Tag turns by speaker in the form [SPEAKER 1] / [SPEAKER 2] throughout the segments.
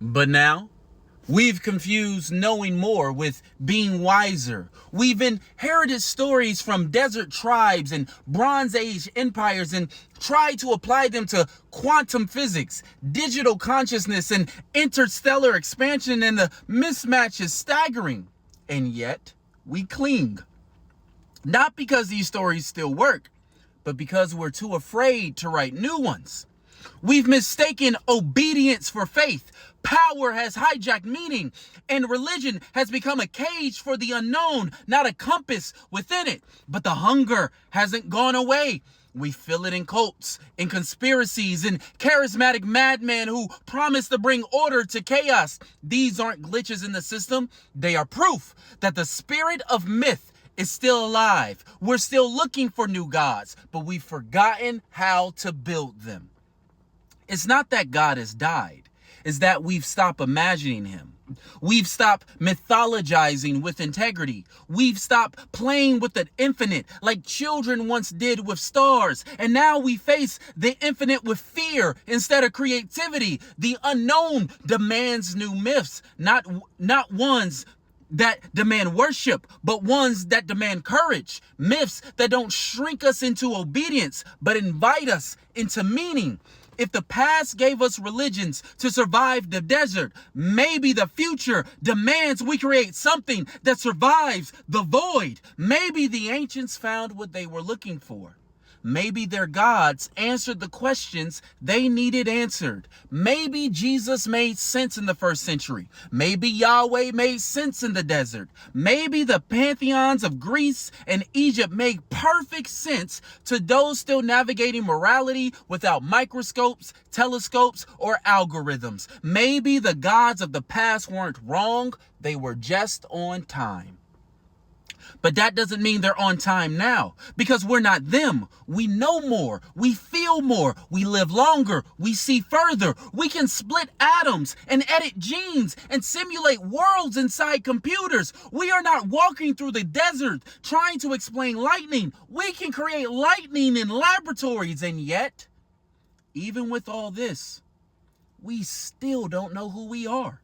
[SPEAKER 1] But now, we've confused knowing more with being wiser. We've inherited stories from desert tribes and Bronze Age empires and tried to apply them to quantum physics, digital consciousness, and interstellar expansion, and the mismatch is staggering. And yet, we cling. Not because these stories still work, but because we're too afraid to write new ones. We've mistaken obedience for faith. Power has hijacked meaning, and religion has become a cage for the unknown, not a compass within it. But the hunger hasn't gone away. We feel it in cults, in conspiracies, in charismatic madmen who promise to bring order to chaos. These aren't glitches in the system. They are proof that the spirit of myth is still alive. We're still looking for new gods, but we've forgotten how to build them. It's not that God has died. It's that we've stopped imagining him. We've stopped mythologizing with integrity. We've stopped playing with the infinite like children once did with stars. And now we face the infinite with fear instead of creativity. The unknown demands new myths, not ones that demand worship, but ones that demand courage. Myths that don't shrink us into obedience, but invite us into meaning. If the past gave us religions to survive the desert, maybe the future demands we create something that survives the void. Maybe the ancients found what they were looking for. Maybe their gods answered the questions they needed answered. Maybe Jesus made sense in the first century. Maybe Yahweh made sense in the desert. Maybe the pantheons of Greece and Egypt make perfect sense to those still navigating morality without microscopes, telescopes, or algorithms. Maybe the gods of the past weren't wrong, they were just on time. But that doesn't mean they're on time now, because we're not them. We know more. We feel more. We live longer. We see further. We can split atoms and edit genes and simulate worlds inside computers. We are not walking through the desert trying to explain lightning. We can create lightning in laboratories. And yet, even with all this, we still don't know who we are.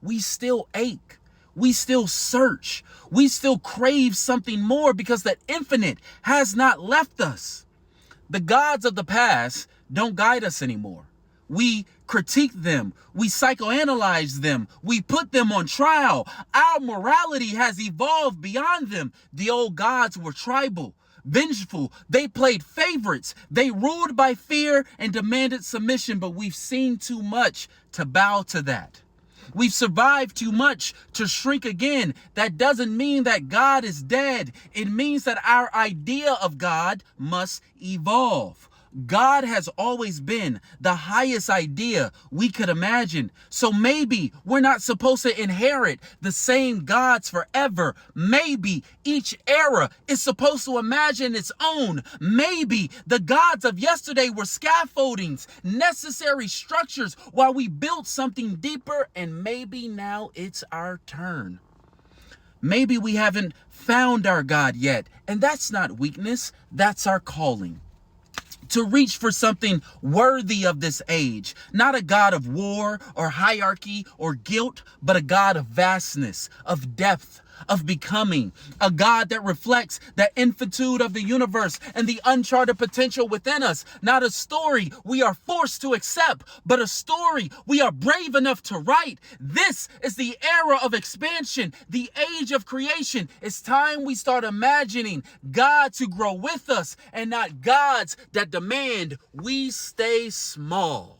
[SPEAKER 1] We still ache. We still search. We still crave something more because the infinite has not left us. The gods of the past don't guide us anymore. We critique them. We psychoanalyze them. We put them on trial. Our morality has evolved beyond them. The old gods were tribal, vengeful. They played favorites. They ruled by fear and demanded submission, but we've seen too much to bow to that. We've survived too much to shrink again. That doesn't mean that God is dead. It means that our idea of God must evolve. God has always been the highest idea we could imagine. So maybe we're not supposed to inherit the same gods forever. Maybe each era is supposed to imagine its own. Maybe the gods of yesterday were scaffoldings, necessary structures while we built something deeper, and maybe now it's our turn. Maybe we haven't found our God yet, and that's not weakness, that's our calling. To reach for something worthy of this age. Not a God of war or hierarchy or guilt, but a God of vastness, of depth, of becoming. A God that reflects the infinitude of the universe and the uncharted potential within us. Not a story we are forced to accept, but a story we are brave enough to write. This is the era of expansion, the age of creation. It's time we start imagining God to grow with us and not gods that demand we stay small.